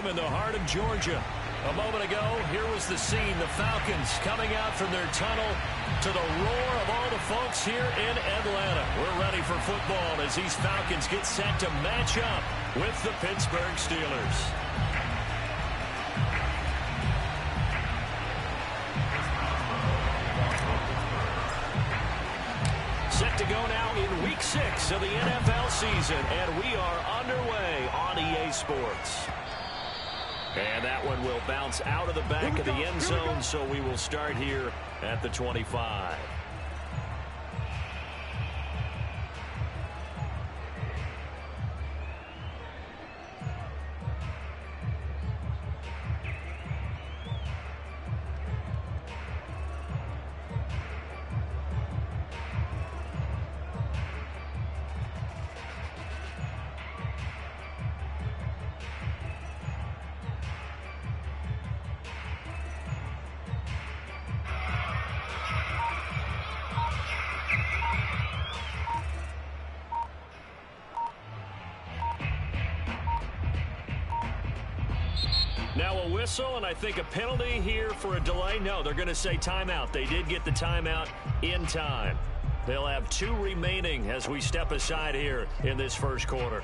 Stadium in the heart of Georgia. A moment ago, here was the scene. The Falcons coming out from their tunnel to the roar of all the folks here in Atlanta. We're ready for football as these Falcons get set to match up with the Pittsburgh Steelers. Set to go now in Week 6 of the NFL season, and we are underway on EA Sports. And that one will bounce out of the back of the end zone, so we will start here at the 25. Now a whistle, and I think a penalty here for a delay. No, they're going to say timeout. They did get the timeout in time. They'll have 2 remaining as we step aside here in this first quarter.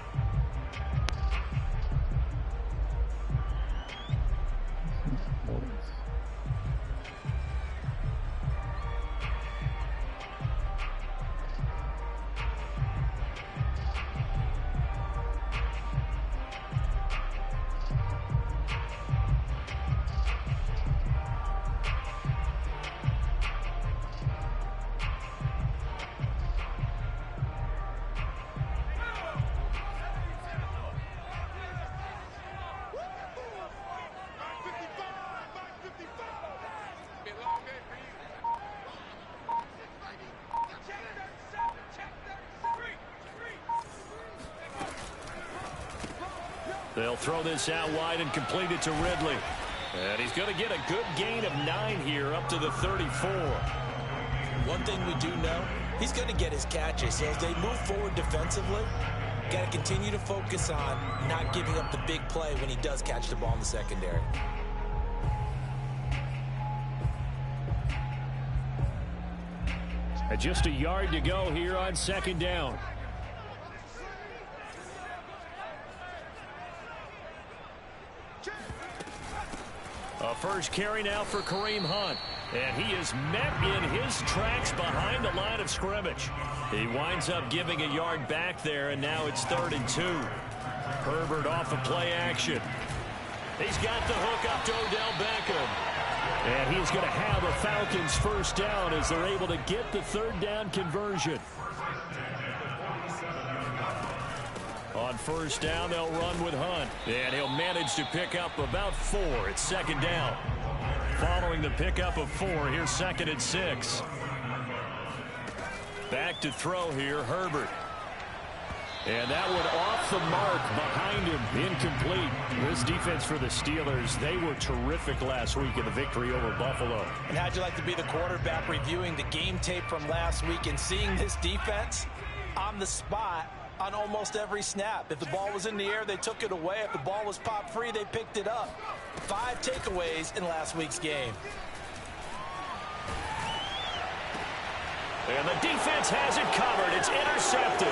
They'll throw this out wide and complete it to Ridley. And he's going to get a good gain of 9 here up to the 34. One thing we do know, he's going to get his catches. So as they move forward defensively, got to continue to focus on not giving up the big play when he does catch the ball in the secondary. Just a yard to go here on second down. A first carry now for Kareem Hunt. And he is met in his tracks behind the line of scrimmage. He winds up giving a yard back there, and now it's 3rd and 2. Herbert off of play action. He's got the hook up to Odell Beckham. And he's going to have a Falcons first down as they're able to get the 3rd down conversion. On first down, they'll run with Hunt. And he'll manage to pick up about 4. It's 2nd down. Following the pickup of 4, here's 2nd and 6. Back to throw here, Herbert. And that one off the mark behind him, incomplete. This defense for the Steelers, they were terrific last week in the victory over Buffalo. And how'd you like to be the quarterback reviewing the game tape from last week and seeing this defense on the spot on almost every snap? If the ball was in the air, they took it away. If the ball was popped free, they picked it up. 5 takeaways in last week's game. And the defense has it covered. It's intercepted.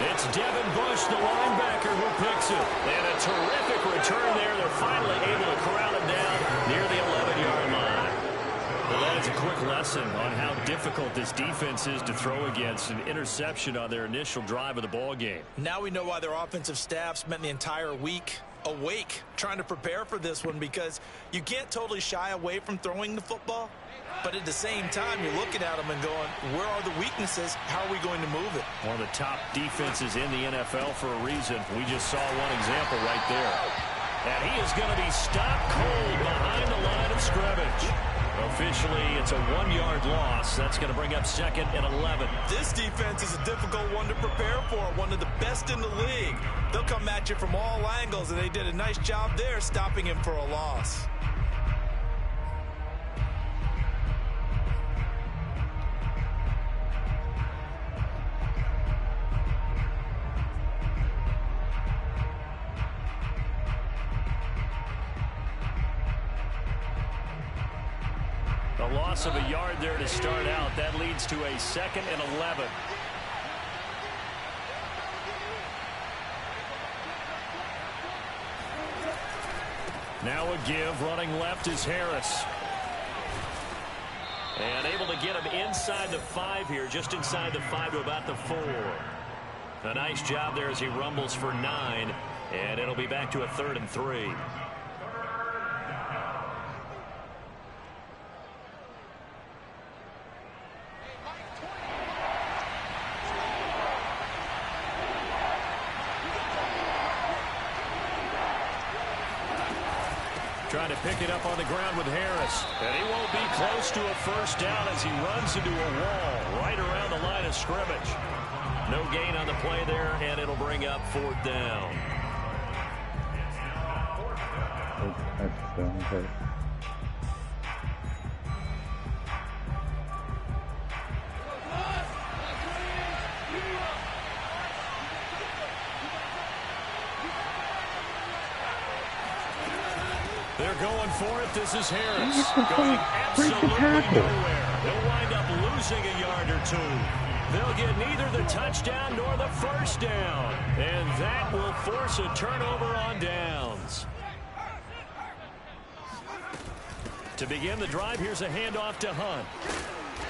It's Devin Bush, the linebacker, who picks it. And a terrific return there. They're finally able to corral it down near the 11-yard line. Well, that is a quick lesson on how difficult this defense is to throw against. An interception on their initial drive of the ball game. Now we know why their offensive staff spent the entire week awake trying to prepare for this one, because you can't totally shy away from throwing the football. But at the same time, you're looking at them and going, where are the weaknesses? How are we going to move it? One of the top defenses in the NFL for a reason. We just saw one example right there. And he is going to be stopped cold behind the line of scrimmage. Officially, it's a 1-yard loss. That's going to bring up 2nd and 11. This defense is a difficult one to prepare for, one of the best in the league. They'll come at you from all angles, and they did a nice job there stopping him for a loss. A loss of a yard there to start out. That leads to a 2nd and 11. Now a give. Running left is Harris. And able to get him inside the 5 here. Just inside the 5 to about the 4. A nice job there as he rumbles for 9. And it'll be back to a 3rd and 3. Trying to pick it up on the ground with Harris. And he won't be close to a first down as he runs into a wall right around the line of scrimmage. No gain on the play there, and it'll bring up 4th down. Okay. They're going for it. This is Harris. Going absolutely nowhere. They'll wind up losing a yard or 2. They'll get neither the touchdown nor the first down. And that will force a turnover on downs. To begin the drive, here's a handoff to Hunt.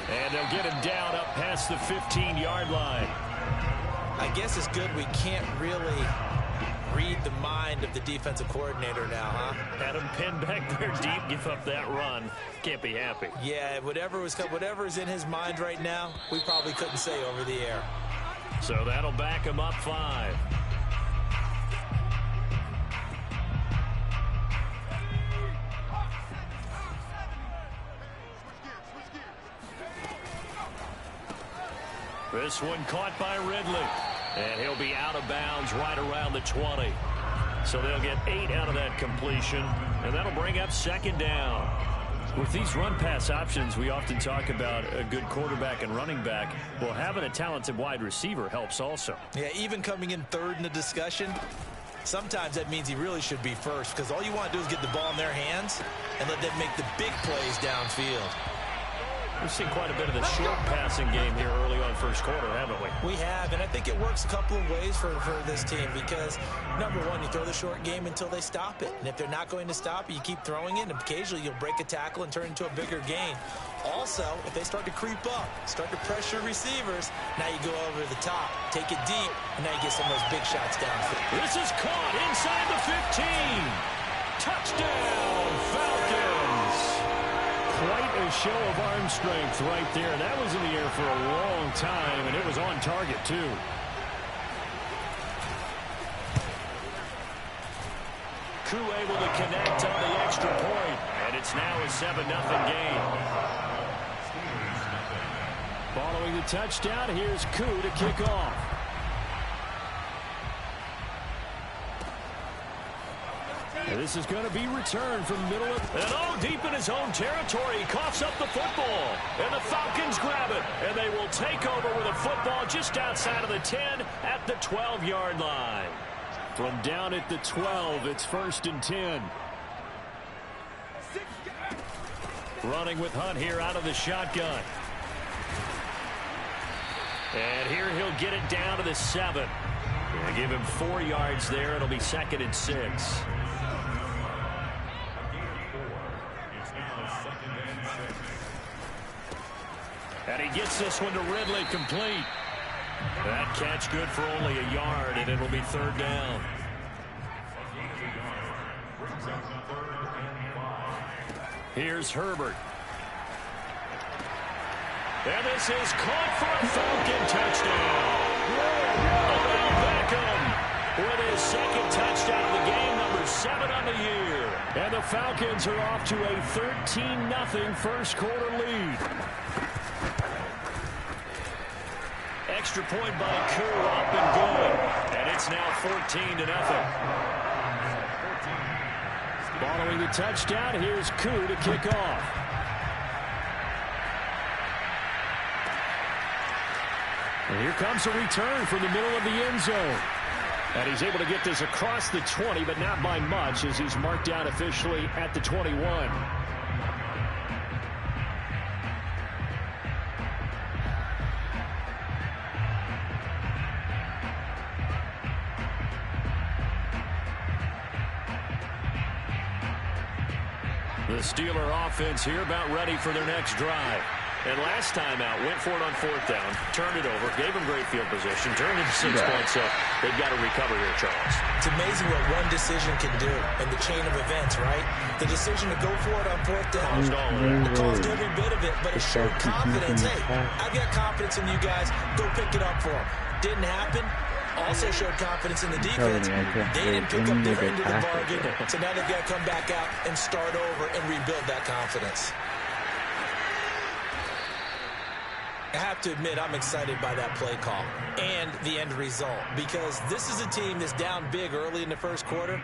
And they'll get him down up past the 15-yard line. I guess it's good we can't really read the mind of the defensive coordinator now, huh? Had him pinned back there deep, give up that run. Can't be happy. Yeah, whatever is in his mind right now, we probably couldn't say over the air. So that'll back him up 5. This one caught by Ridley. And he'll be out of bounds right around the 20. So they'll get 8 out of that completion. And that'll bring up 2nd down. With these run-pass options, we often talk about a good quarterback and running back. Well, having a talented wide receiver helps also. Yeah, even coming in 3rd in the discussion, sometimes that means he really should be first, because all you want to do is get the ball in their hands and let them make the big plays downfield. We've seen quite a bit of the short passing game here early on first quarter, haven't we? We have, and I think it works a couple of ways for this team because, number one, you throw the short game until they stop it. And if they're not going to stop it, you keep throwing it, and occasionally you'll break a tackle and turn it into a bigger gain. Also, if they start to creep up, start to pressure receivers, now you go over the top, take it deep, and now you get some of those big shots downfield. This is caught inside the 15. Touchdown, Falcons. Quite a show of arm strength right there. That was in the air for a long time, and it was on target, too. Koo able to connect on the extra point, and it's now a 7-0 game. Following the touchdown, here's Koo to kick off. And this is going to be returned from the middle of... And deep in his own territory, he coughs up the football. And the Falcons grab it. And they will take over with a football just outside of the 10 at the 12-yard line. From down at the 12, it's 1st and 10. Running with Hunt here out of the shotgun. And here he'll get it down to the 7. Gonna give him 4 yards there. It'll be 2nd and 6. And he gets this one to Ridley, complete. That catch good for only a yard, and it'll be 3rd down. Here's Herbert. And this is caught for a Falcon touchdown. Odell Beckham with his 2nd touchdown of the game, number 7 on the year. And the Falcons are off to a 13-0 first quarter lead. Extra point by Koo, up and good. And it's now 14-0. Following the touchdown, here's Koo to kick off. And here comes a return from the middle of the end zone. And he's able to get this across the 20, but not by much, as he's marked down officially at the 21. The Steeler offense here about ready for their next drive. And last time out, went for it on 4th down, turned it over, gave them great field position, turned it to 6 points, so they've got to recover here, Charles. It's amazing what one decision can do in the chain of events, right? The decision to go for it on 4th down, it caused every bit of it, but it showed confidence. Hey, I've got confidence in you guys. Go pick it up for them. Didn't happen. Also showed confidence in the defense. They didn't pick up their end of the bargain, so now they've got to come back out and start over and rebuild that confidence. I have to admit, I'm excited by that play call and the end result, because this is a team that's down big early in the first quarter,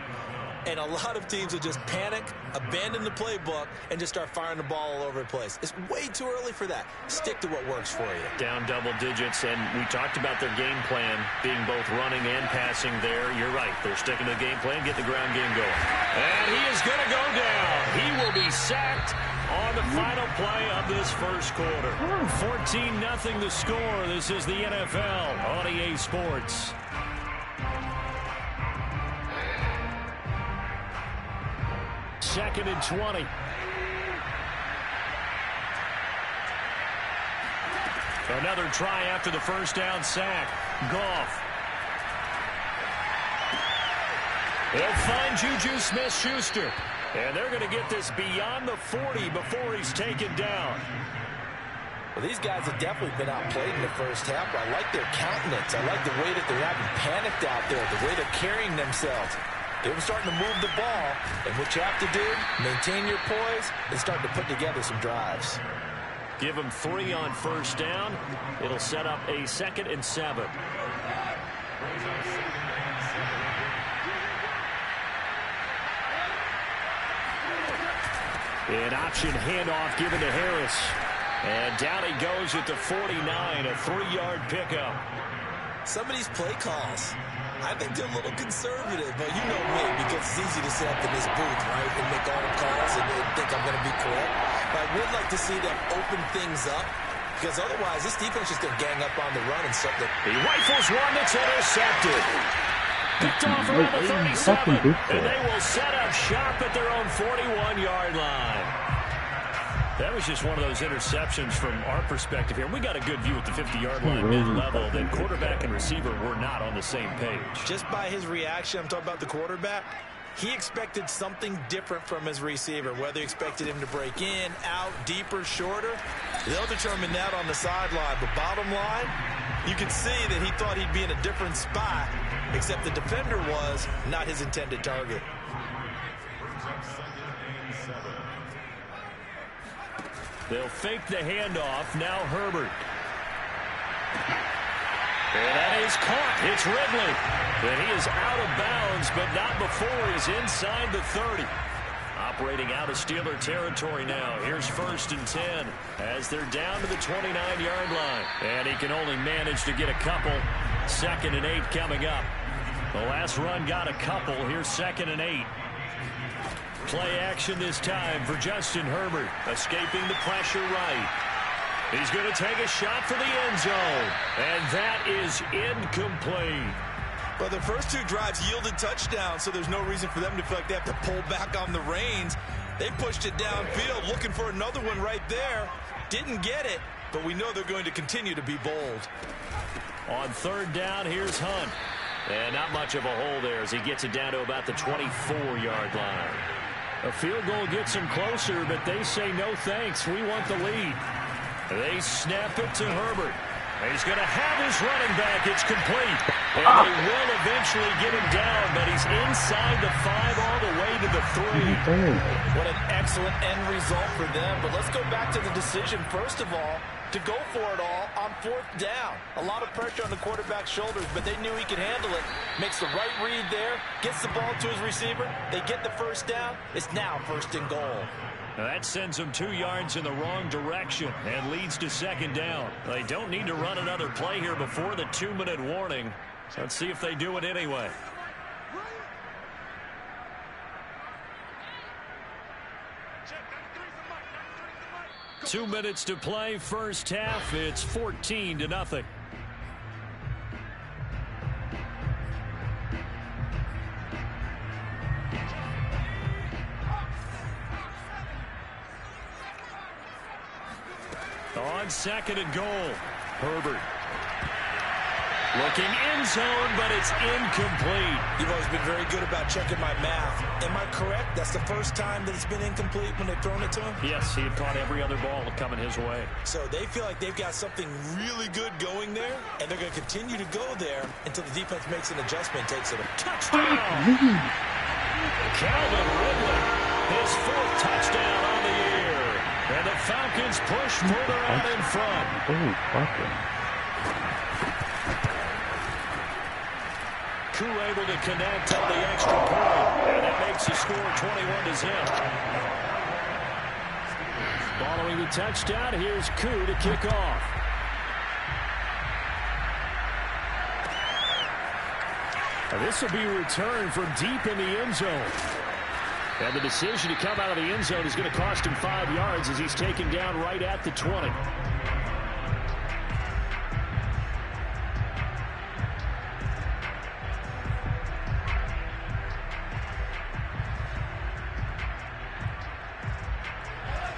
and a lot of teams will just panic, abandon the playbook, and just start firing the ball all over the place. It's way too early for that. Stick to what works for you. Down double digits, and we talked about their game plan being both running and passing there. You're right. They're sticking to the game plan, get the ground game going. And he is going to go down. He will be sacked on the final play of this first quarter. 14-0 the score. This is the NFL on EA Sports. Second and 20. Another try after the first down sack. Goff. They'll find Juju Smith-Schuster. And they're going to get this beyond the 40 before he's taken down. Well, these guys have definitely been outplayed in the first half. I like their countenance. I like the way that they're having panicked out there, the way they're carrying themselves. They're starting to move the ball. And what you have to do, maintain your poise and start to put together some drives. Give them 3 on first down. It'll set up a 2nd and 7. An option handoff given to Harris. And down he goes at the 49, a 3-yard pickup. Some of these play calls, I think they're a little conservative, but you know me, because it's easy to sit up in this booth, right, and make all the calls and think I'm going to be correct. But I would like to see them open things up, because otherwise this defense is going to gang up on the run and something. He rifles one that's intercepted. Picked off around the 37, and they will set up shop at their own 41-yard line. That was just one of those interceptions from our perspective here. We got a good view at the 50-yard line mid-level. Then quarterback and receiver were not on the same page. Just by his reaction, I'm talking about the quarterback, he expected something different from his receiver, whether he expected him to break in, out, deeper, shorter. They'll determine that on the sideline. But bottom line, you can see that he thought he'd be in a different spot, except the defender was not his intended target. They'll fake the handoff. Now Herbert. And that is caught. It's Ridley. And he is out of bounds, but not before he's inside the 30. Operating out of Steeler territory now. Here's 1st and 10 as they're down to the 29-yard line. And he can only manage to get a couple. 2nd and 8 coming up. The last run got a couple. Here's 2nd and 8. Play action this time for Justin Herbert. Escaping the pressure right. He's going to take a shot for the end zone. And that is incomplete. Well, the first 2 drives yielded touchdowns, so there's no reason for them to feel like they have to pull back on the reins. They pushed it downfield, looking for another one right there. Didn't get it, but we know they're going to continue to be bold. On 3rd down, here's Hunt. And not much of a hole there as he gets it down to about the 24-yard line. A field goal gets them closer, but they say no thanks. We want the lead. They snap it to Herbert. He's going to have his running back. It's complete. And they will eventually get him down, but he's inside the 5 all the way to the 3. What an excellent end result for them. But let's go back to the decision, first of all, to go for it all on 4th down. A lot of pressure on the quarterback's shoulders, but they knew he could handle it. Makes the right read there, gets the ball to his receiver. They get the first down. It's now 1st and goal. That sends them 2 yards in the wrong direction and leads to 2nd down. They don't need to run another play here before the 2-minute warning. Let's see if they do it anyway. Two minutes to play, first half. It's 14-0. on 2nd and goal. Herbert. Looking in zone, but it's incomplete. You've always been very good about checking my math. Am I correct? That's the first time that it's been incomplete when they've thrown it to him? Yes, he had caught every other ball coming his way. So they feel like they've got something really good going there, and they're going to continue to go there until the defense makes an adjustment and takes it. Touchdown! Calvin Ridley, his 4th touchdown on the year. And the Falcons push further out in front. Oh, fucking. Koo able to connect on the extra point, and it makes the score 21-0. Following the touchdown, here's Koo to kick off. And this will be returned from deep in the end zone. And the decision to come out of the end zone is going to cost him 5 yards as he's taken down right at the 20.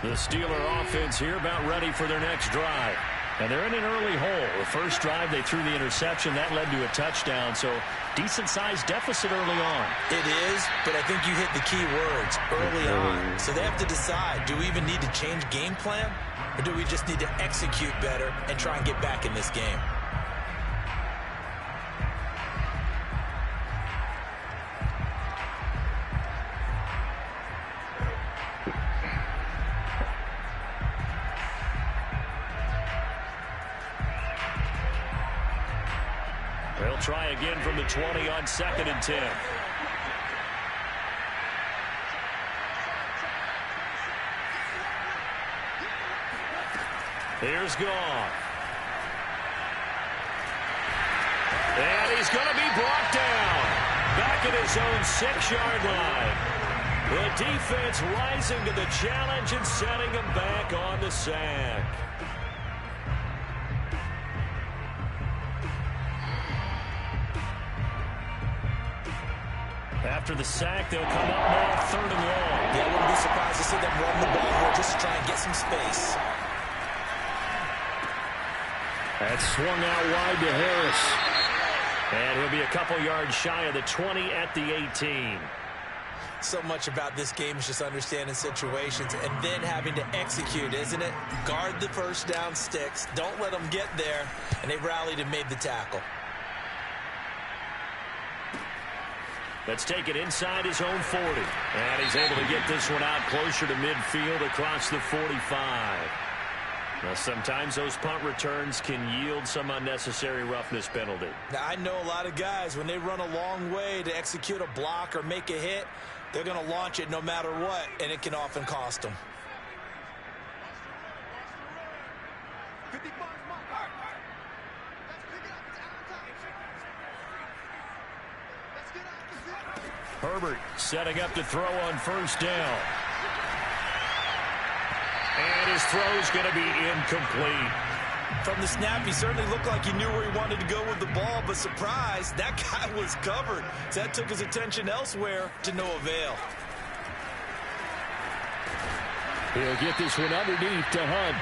The Steeler offense here about ready for their next drive. And they're in an early hole. The first drive, they threw the interception. That led to a touchdown. So decent-sized deficit early on. It is, but I think you hit the key words, early on. So they have to decide, do we even need to change game plan? Or do we just need to execute better and try and get back in this game? They'll try again from the 20 on 2nd and 10. Here's Goff. And he's going to be brought down. Back at his own 6-yard line. The defense rising to the challenge and setting him back on the sack. After the sack, they'll come up now 3rd and long. Yeah, I wouldn't be surprised to see them run the ball here just to try and get some space. That's swung out wide to Harris. And he'll be a couple yards shy of the 20 at the 18. So much about this game is just understanding situations and then having to execute, isn't it? Guard the first down sticks. Don't let them get there. And they rallied and made the tackle. Let's take it inside his own 40. And he's able to get this one out closer to midfield across the 45. Now, sometimes those punt returns can yield some unnecessary roughness penalty. Now, I know a lot of guys, when they run a long way to execute a block or make a hit, they're going to launch it no matter what, and it can often cost them. Herbert setting up to throw on 1st down. And his throw's going to be incomplete. From the snap, he certainly looked like he knew where he wanted to go with the ball, but surprise, that guy was covered. So that took his attention elsewhere to no avail. He'll get this one underneath to Hunt.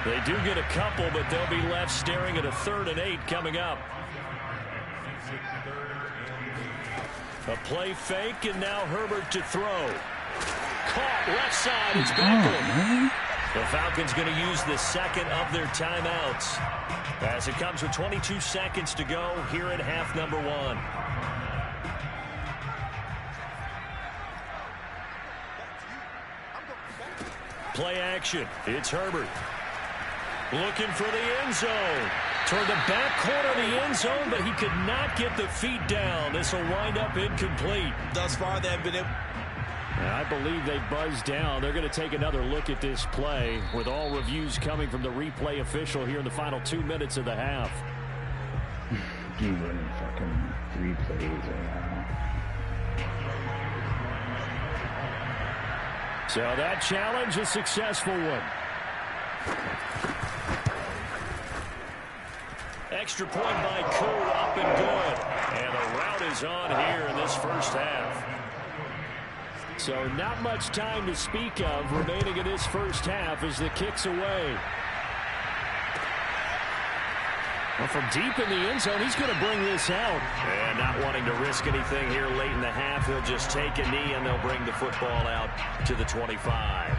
They do get a couple, but they'll be left staring at a 3rd and 8 coming up. A play fake, and now Herbert to throw. Caught left side. It's back. The Falcons going to use the 2nd of their timeouts as it comes with 22 seconds to go here in half number 1. Play action. It's Herbert. Looking for the end zone. Toward the back corner of the end zone, but he could not get the feet down. This will wind up incomplete. Thus far, they've been able. I believe they buzzed down. They're going to take another look at this play with all reviews coming from the replay official here in the final 2 minutes of the half. You running fucking 3 plays right now. So that challenge, a successful one. Extra point by Koo, up and good. And the route is on here in this first half. So not much time to speak of remaining in this first half as the kick's away. Well, from deep in the end zone, he's going to bring this out. And not wanting to risk anything here late in the half, he'll just take a knee, and they'll bring the football out to the 25.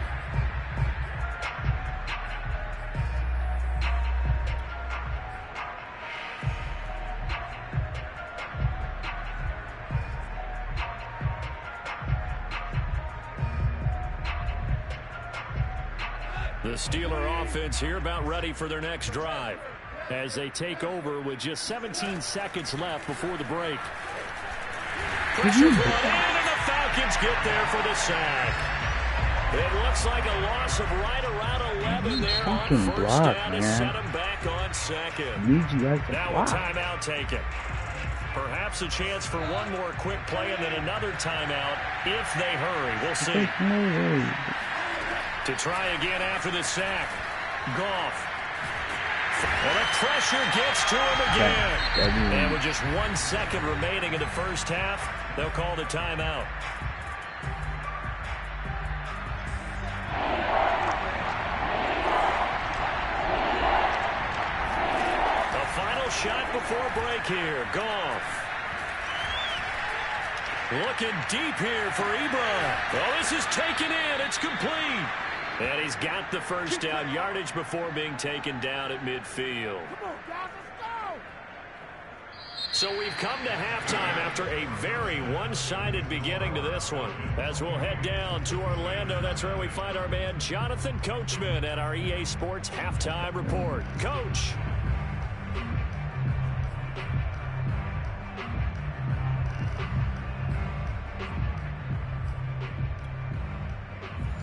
The Steeler offense here about ready for their next drive as they take over with just 17 seconds left before the break. Pressure brought in, and the Falcons get there for the sack. It looks like a loss of right around 11 there on first down to set them back on second. Now a timeout taken. Perhaps a chance for one more quick play and then another timeout if they hurry. We'll see. To try again after the sack. Goff. Well, the pressure gets to him again. And with just 1 second remaining in the first half, they'll call the timeout. The final shot before break here. Goff. Looking deep here for Ebron. Oh, this is taken in. It's complete. And he's got the first down yardage before being taken down at midfield. Come on, guys, let's go. So we've come to halftime after a very one-sided beginning to this one. As we'll head down to Orlando, that's where we find our man Jonathan Coachman at our EA Sports Halftime Report. Coach.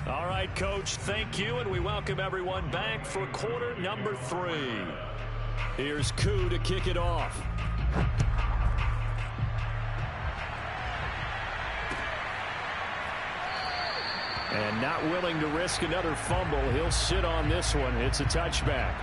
All right, Coach, thank you, and we welcome everyone back for quarter number 3. Here's Koo to kick it off. And not willing to risk another fumble, he'll sit on this one. It's a touchback.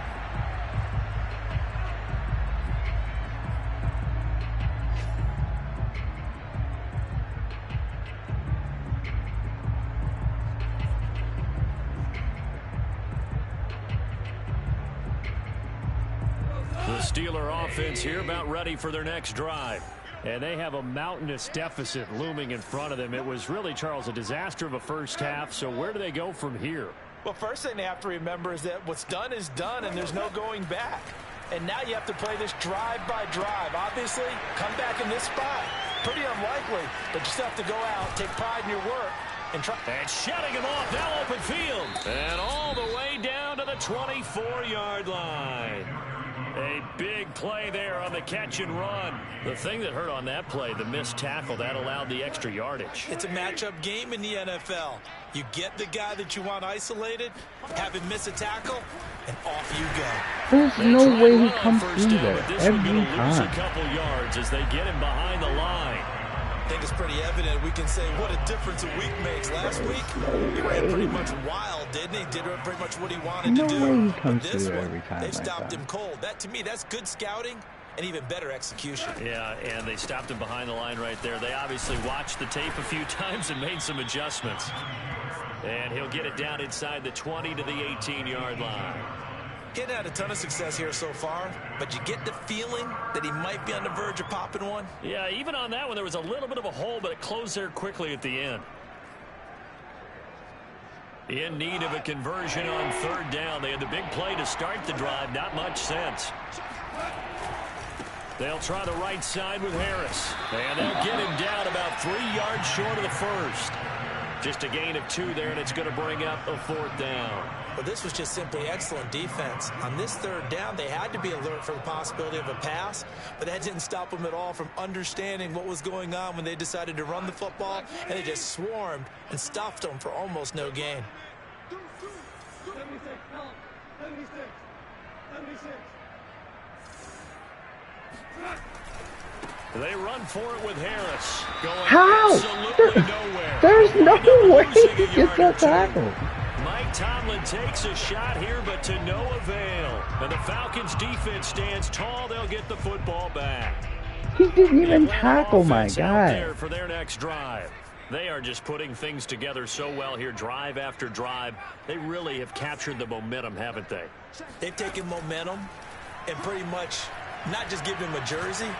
Steeler offense here about ready for their next drive. And they have a mountainous deficit looming in front of them. It was really, Charles, a disaster of a first half. So where do they go from here? Well, first thing they have to remember is that what's done is done, and there's no going back. And now you have to play this drive by drive. Obviously, come back in this spot. Pretty unlikely, but you still have to go out, take pride in your work, and try. And shutting him off, now open field. And all the way down to the 24-yard line. A big play there on the catch and run. The thing that hurt on that play, the missed tackle, that allowed the extra yardage. It's a matchup game in the NFL. You get the guy that you want isolated, have him miss a tackle, and off you go. There's no way he comes through there every time. Lose a couple yards as they get him behind the line. I think it's pretty evident. We can say what a difference a week makes. Last week, he ran pretty much wild, didn't he? Did pretty much what he wanted to do. No way he comes through there every time. They stopped him cold. That, to me, that's good scouting and even better execution. Yeah, and they stopped him behind the line right there. They obviously watched the tape a few times and made some adjustments. And he'll get it down inside the 20 to the 18-yard line. Getting had a ton of success here so far, but you get the feeling that he might be on the verge of popping one. Yeah, even on that one, there was a little bit of a hole, but it closed there quickly at the end. In need of a conversion on third down. They had the big play to start the drive. Not much sense. They'll try the right side with Harris. And they'll get him down about 3 yards short of the first. Just a gain of 2 there, and it's going to bring up a 4th down. Well, this was just simply excellent defense. On this third down, they had to be alert for the possibility of a pass, but that didn't stop them at all from understanding what was going on when they decided to run the football, and they just swarmed and stuffed them for almost no gain. 76. They run for it with Harris. Going How? absolutely nowhere. There's no way he gets that tackle. Mike Tomlin takes a shot here, but to no avail. And the Falcons defense stands tall. They'll get the football back. He didn't even tackle my guy. There for their next drive. They are just putting things together so well here, drive after drive. They really have captured the momentum, haven't they? They've taken momentum and pretty much Not just give him a jersey,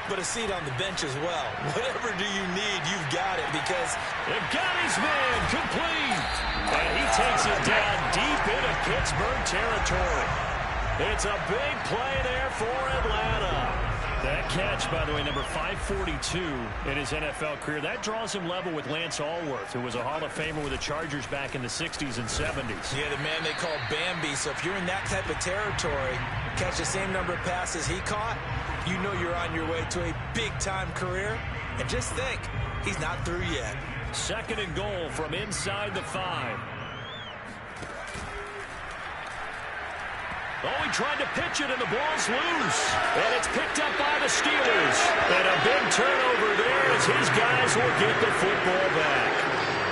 but a seat on the bench as well. Whatever do you need, you've got it, because they've got his man complete. And he takes it down deep into Pittsburgh territory. It's a big play there for Atlanta. That catch, by the way, number 542 in his NFL career. That draws him level with Lance Allworth, who was a Hall of Famer with the Chargers back in the 60s and 70s. Yeah, the man they call Bambi. So if you're in that type of territory, catch the same number of passes he caught, you know you're on your way to a big-time career. And just think, he's not through yet. 2nd and goal from inside the 5. Oh, he tried to pitch it, and the ball's loose. And it's picked up by the Steelers. And a big turnover there as his guys will get the football back.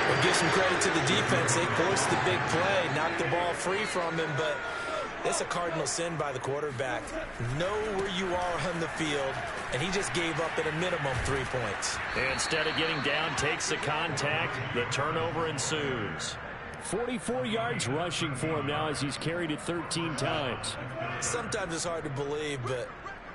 We'll give some credit to the defense. They forced the big play, knocked the ball free from him, but it's a cardinal sin by the quarterback. Know where you are on the field, and he just gave up at a minimum 3 points. Instead of getting down, takes the contact. The turnover ensues. 44 yards rushing for him now as he's carried it 13 times. Sometimes it's hard to believe, but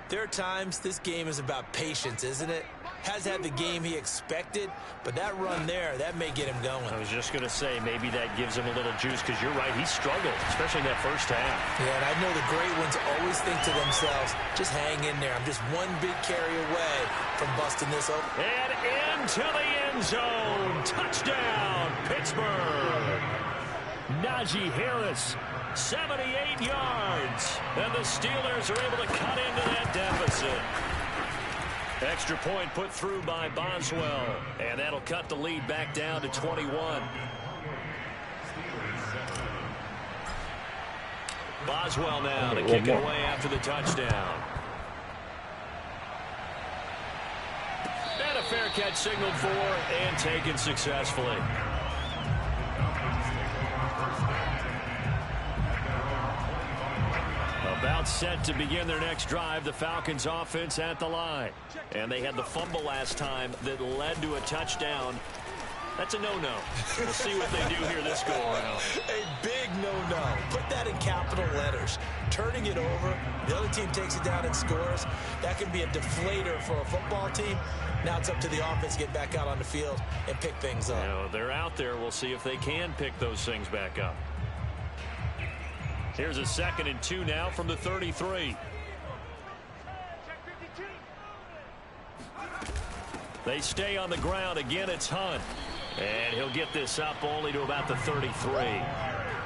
there are times this game is about patience, isn't it? Has had the game he expected, but that run there, that may get him going. I was just going to say, maybe that gives him a little juice, because you're right, he struggled, especially in that first half. Yeah, and I know the great ones always think to themselves, just hang in there. I'm just one big carry away from busting this open. And into the end zone. Touchdown, Pittsburgh. Najee Harris, 78 yards. And the Steelers are able to cut into that deficit. Extra point put through by Boswell. And that'll cut the lead back down to 21. Boswell now to kick it away after the touchdown. And a fair catch signaled for and taken successfully. About set to begin their next drive, the Falcons offense at the line. And they had the fumble last time that led to a touchdown. That's a no-no. We'll see what they do here this go-around. A big no-no. Put that in capital letters. Turning it over, the other team takes it down and scores. That can be a deflator for a football team. Now it's up to the offense to get back out on the field and pick things up. You know, they're out there. We'll see if they can pick those things back up. Here's a 2nd and 2 now from the 33. They stay on the ground. Again, it's Hunt. And he'll get this up only to about the 33.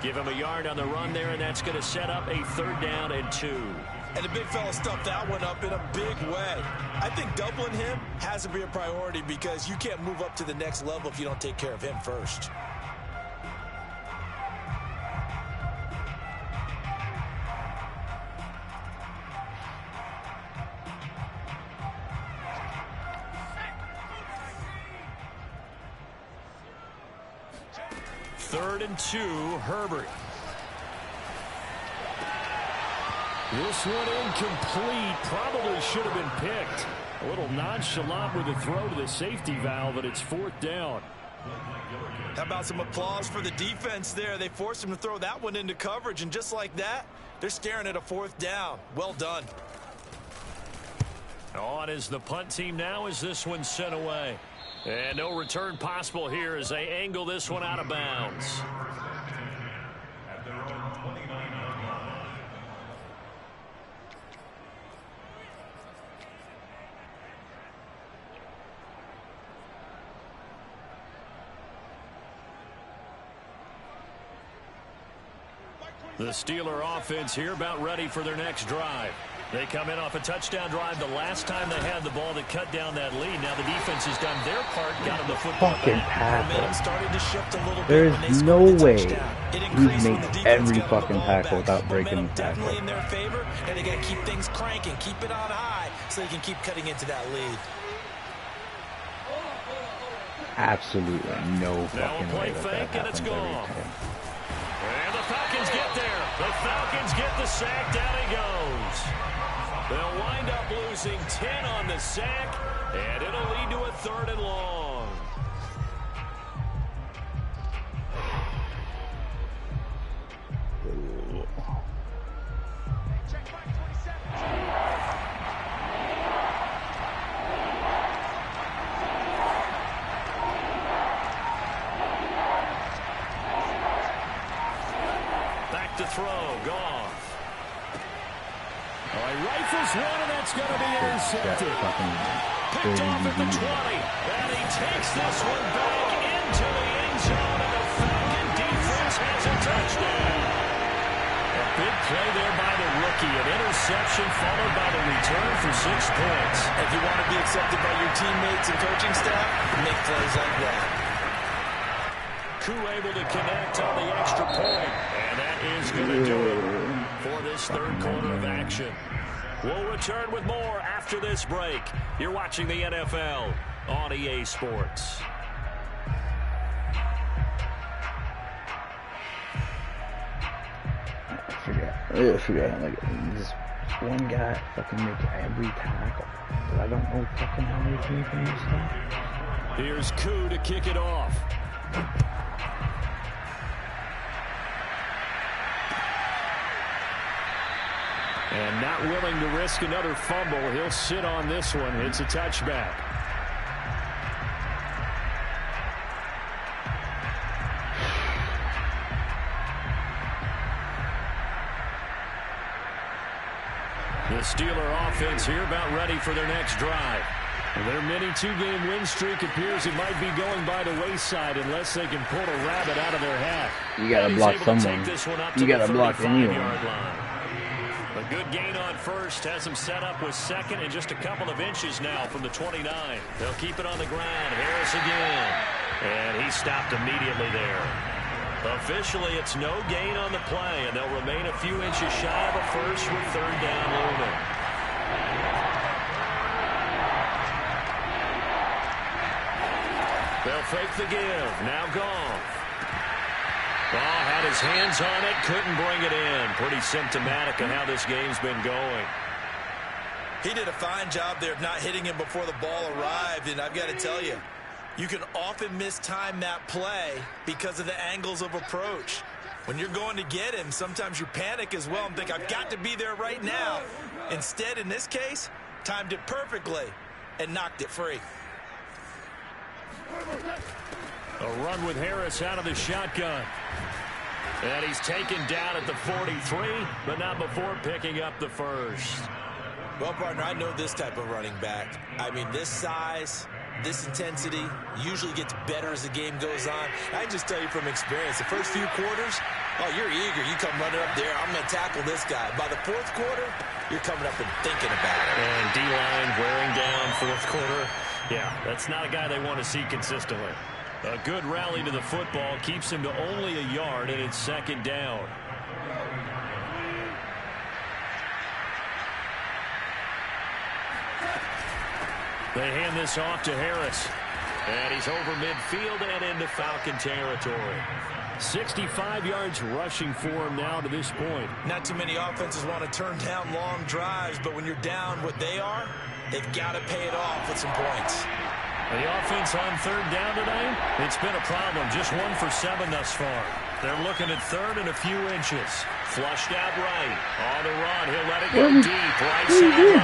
Give him a yard on the run there, and that's going to set up a 3rd down and 2. And the big fella stuffed that one up in a big way. I think doubling him has to be a priority, because you can't move up to the next level if you don't take care of him first. Third and 2, Herbert. This one incomplete. Probably should have been picked. A little nonchalant with the throw to the safety valve, but it's 4th down. How about some applause for the defense there? They forced him to throw that one into coverage, and just like that, they're staring at a 4th down. Well done. On is the punt team now as this one's sent away. And no return possible here as they angle this one out of bounds. The Steeler offense here about ready for their next drive. They come in off a touchdown drive the last time they had the ball that cut down that lead. Now the defense has done their part, got them the football back. There is no way he's made every fucking tackle without breaking the tackle. In their favor, and they got to keep things cranking, keep it on high, so they can keep cutting into that lead. Absolutely no fucking way that happens every time. And the Falcons get there. The Falcons get the sack. Down he goes. They'll wind up losing 10 on the sack, and it'll lead to a 3rd and long. to throw. Goff. He rifles one, and that's going to be intercepted. Picked off at the 20. And he takes this one back into the end zone, and the Falcon defense has a touchdown. A big play there by the rookie. An interception followed by the return for 6 points. If you want to be accepted by your teammates and coaching staff, make plays like that. Koo able to connect on the extra point. And that is going to do it for this third quarter of action. We'll return with more after this break. You're watching the NFL on EA Sports. I forget. Like, this one guy fucking makes every tackle. But I don't know fucking how he's making this stuff. Here's Koo to kick it off. And not willing to risk another fumble. He'll sit on this one. It's a touchback. The Steeler offense here about ready for their next drive. Their mini two-game win streak appears it might be going by the wayside unless they can pull a rabbit out of their hat. You gotta block someone. You gotta block anyone. A good gain on first has him set up with second and just a couple of inches now from the 29. They'll keep it on the ground. Harris again. And he stopped immediately there. Officially, it's no gain on the play, and they'll remain a few inches shy of a first with third down looming. They'll fake the give. Now Goff. Had his hands on it, couldn't bring it in. Pretty symptomatic of how this game's been going. He did a fine job there of not hitting him before the ball arrived, and I've got to tell you, you can often mistime that play because of the angles of approach. When you're going to get him, sometimes you panic as well and think, I've got to be there right now. Instead, in this case, timed it perfectly and knocked it free. A run with Harris out of the shotgun. And he's taken down at the 43, but not before picking up the first. Well, partner, I know this type of running back. I mean, this size, this intensity usually gets better as the game goes on. I can just tell you from experience, the first few quarters, oh, you're eager. You come running up there, I'm going to tackle this guy. By the fourth quarter, you're coming up and thinking about it. And D-line wearing down fourth quarter. Yeah, that's not a guy they want to see consistently. A good rally to the football keeps him to only a yard, and it's second down. They hand this off to Harris. And he's over midfield and into Falcon territory. 65 yards rushing for him now to this point. Not too many offenses want to turn down long drives, but when you're down what they are, they've got to pay it off with some points. The offense on third down tonight, it's been a problem. Just 1 for 7 thus far. They're looking at third and a few inches. Flushed out right. On the run. He'll let it go deep. Right sideline.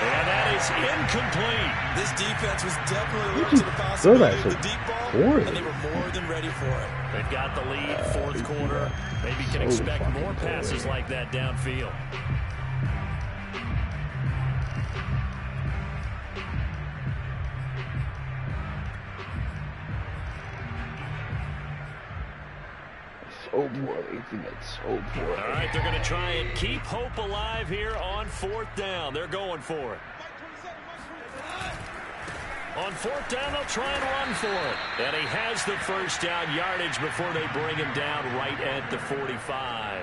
And that is incomplete. This defense was definitely looking to the possibility of the deep ball, and they were more than ready for it. They've got the lead, fourth quarter. Maybe can expect more passes like that downfield. So poorly. It's so poorly. All right, they're going to try and keep hope alive here on fourth down. They're going for it. On fourth down, they'll try and run for it. And he has the first down yardage before they bring him down right at the 45.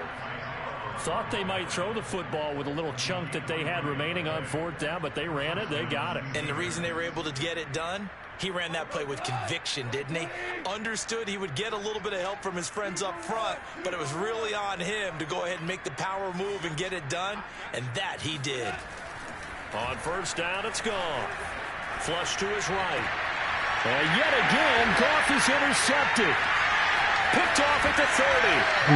Thought they might throw the football with a little chunk that they had remaining on fourth down, but they ran it. They got it. And the reason they were able to get it done, he ran that play with conviction, didn't he? Understood he would get a little bit of help from his friends up front, but it was really on him to go ahead and make the power move and get it done, and that he did. On first down, it's gone. Flush to his right. And yet again, Goff is intercepted. Picked off at the 30.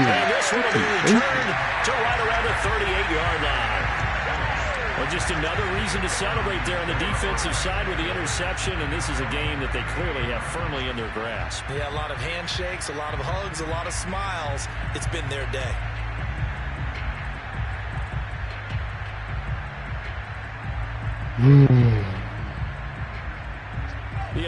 And this one will be returned to right around the 38-yard line. Well, just another reason to celebrate there on the defensive side with the interception, and this is a game that they clearly have firmly in their grasp. Yeah, a lot of handshakes, a lot of hugs, a lot of smiles. It's been their day. The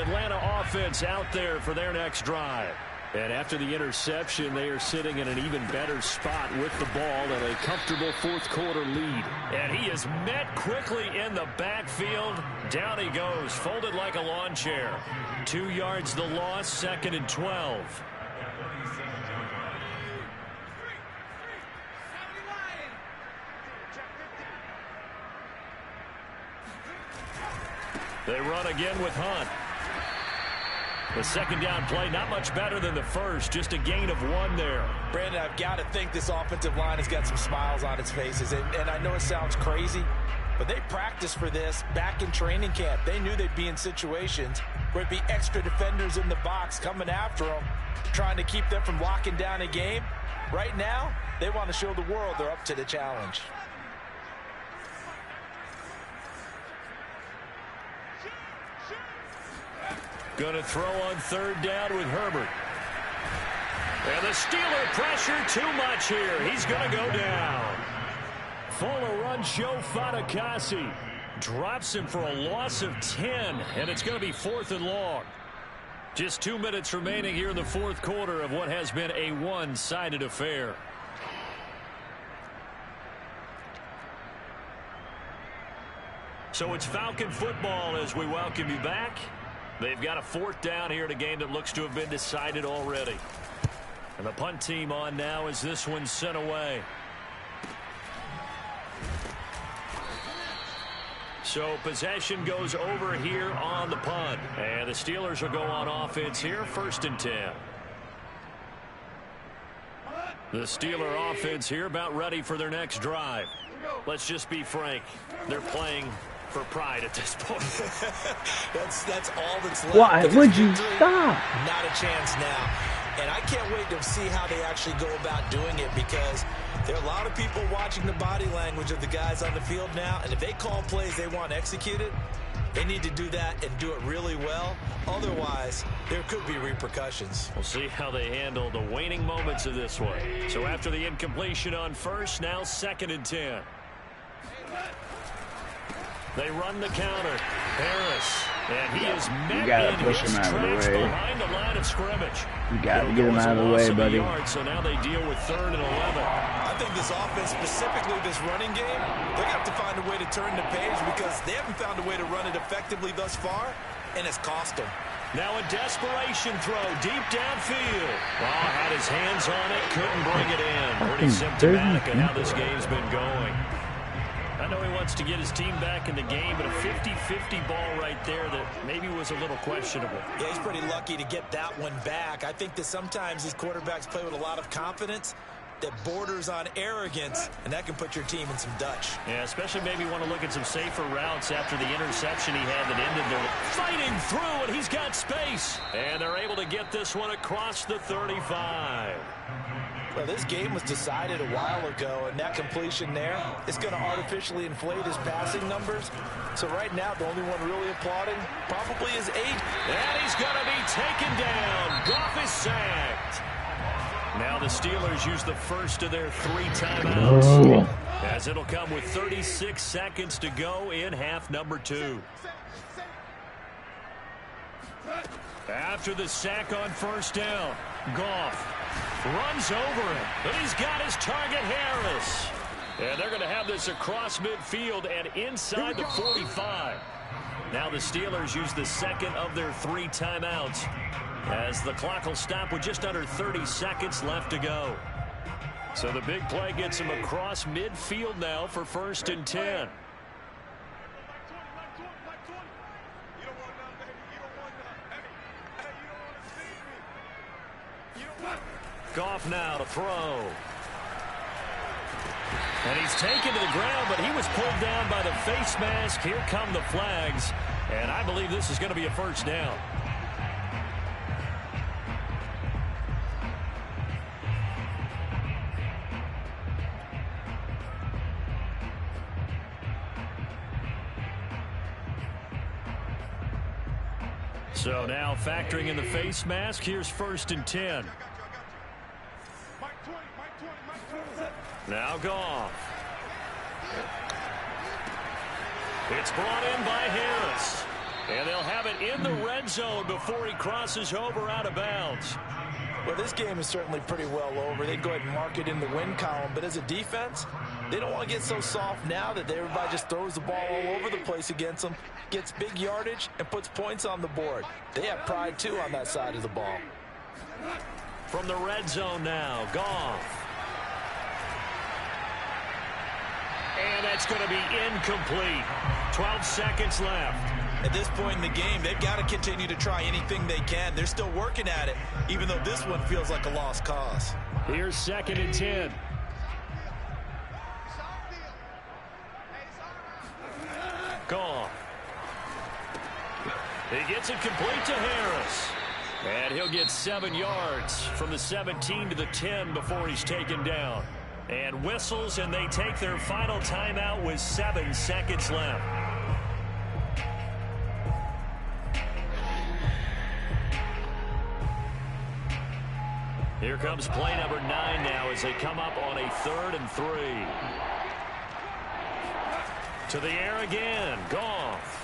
Atlanta offense out there for their next drive. And after the interception, they are sitting in an even better spot with the ball and a comfortable fourth-quarter lead. And he is met quickly in the backfield. Down he goes, folded like a lawn chair. 2 yards the loss, 2nd and 12. They run again with Hunt. The second down play, not much better than the first, just a gain of 1 there. Brandon, I've got to think this offensive line has got some smiles on its faces. And I know it sounds crazy, but they practiced for this back in training camp. They knew they'd be in situations where it'd be extra defenders in the box coming after them, trying to keep them from locking down a game. Right now, they want to show the world they're up to the challenge. Going to throw on 3rd down with Herbert. And the Steeler pressure too much here. He's going to go down. Fuller runs Joe Fatukasi. Drops him for a loss of 10. And it's going to be 4th and long. Just 2 minutes remaining here in the fourth quarter of what has been a one-sided affair. So it's Falcon football as we welcome you back. They've got a 4th down here in a game that looks to have been decided already. And the punt team on now as this one's sent away. So possession goes over here on the punt. And the Steelers will go on offense here, 1st and 10. The Steeler offense here about ready for their next drive. Let's just be frank. They're playing for pride at this point. that's all that's left. Why would you stop? Not a chance now. And I can't wait to see how they actually go about doing it, because there are a lot of people watching the body language of the guys on the field now, and if they call plays they want executed, they need to do that and do it really well. Otherwise, there could be repercussions. We'll see how they handle the waning moments of this one. So after the incompletion on 1st, now 2nd and 10. They run the counter. Harris. And he is met in his tracks behind the line of scrimmage. You got to get him out of the way, buddy. So now they deal with 3rd and 11. I think this offense, specifically this running game, they're going to have to find a way to turn the page, because they haven't found a way to run it effectively thus far, and it's cost them. Now a desperation throw deep downfield. Had his hands on it, couldn't bring it in. Pretty symptomatic of how this game's been going. I know he wants to get his team back in the game, but a 50-50 ball right there that maybe was a little questionable. Yeah, he's pretty lucky to get that one back. I think that sometimes these quarterbacks play with a lot of confidence that borders on arrogance, and that can put your team in some Dutch. Yeah, especially maybe want to look at some safer routes after the interception he had that ended there. Fighting through, and he's got space. And they're able to get this one across the 35. Well, this game was decided a while ago, and that completion there is going to artificially inflate his passing numbers. So right now, the only one really applauding probably is 8. And he's going to be taken down. Goff is sacked. Now the Steelers use the first of their 3 timeouts, as it'll come with 36 seconds to go in half number 2. After the sack on 1st down, Goff runs over him, and he's got his target, Harris. And they're going to have this across midfield and inside the 45. Now the Steelers use the second of their 3 timeouts, as the clock will stop with just under 30 seconds left to go. So the big play gets him across midfield now for 1st and 10. Goff now to throw. And he's taken to the ground, but he was pulled down by the face mask. Here come the flags, and I believe this is going to be a 1st down. So now factoring in the face mask, here's 1st and 10. Now Goff. It's brought in by Harris. And they'll have it in the red zone before he crosses over out of bounds. Well, this game is certainly pretty well over. They'd go ahead and mark it in the win column. But as a defense, they don't want to get so soft now that everybody just throws the ball all over the place against them, gets big yardage, and puts points on the board. They have pride, too, on that side of the ball. From the red zone now, Goff. And that's going to be incomplete. 12 seconds left. At this point in the game, they've got to continue to try anything they can. They're still working at it, even though this one feels like a lost cause. Here's 2nd and 10. Goff. He gets it complete to Harris. And he'll get 7 yards from the 17 to the 10 before he's taken down. And whistles, and they take their final timeout with 7 seconds left. Here comes play number 9 now as they come up on a 3rd and 3. To the air again, Goff.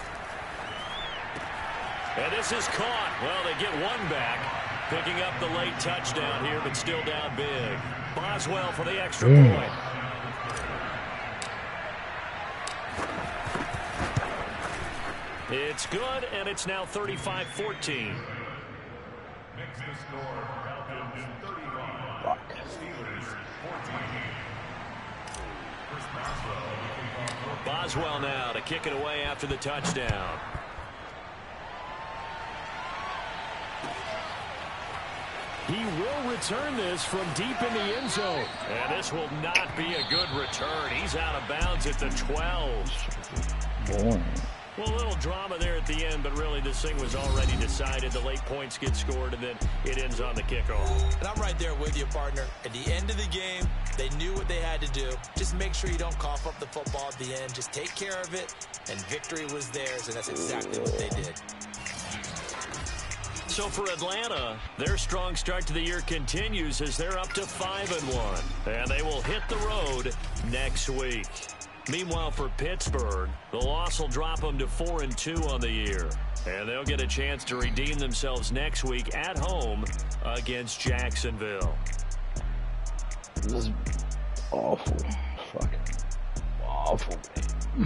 And this is caught. Well, they get one back, picking up the late touchdown here, but still down big. Boswell for the extra point. It's good, and it's now 35-14. Next to score, Falcons 35, Steelers 14. Boswell now to kick it away after the touchdown. He will return this from deep in the end zone. And this will not be a good return. He's out of bounds at the 12. Boring. Well, a little drama there at the end, but really this thing was already decided. The late points get scored, and then it ends on the kickoff. And I'm right there with you, partner. At the end of the game, they knew what they had to do. Just make sure you don't cough up the football at the end. Just take care of it, and victory was theirs, and that's exactly what they did. So for Atlanta, their strong start to the year continues as they're up to 5-1. And they will hit the road next week. Meanwhile, for Pittsburgh, the loss will drop them to 4-2 on the year. And they'll get a chance to redeem themselves next week at home against Jacksonville. This is awful. Fucking awful game.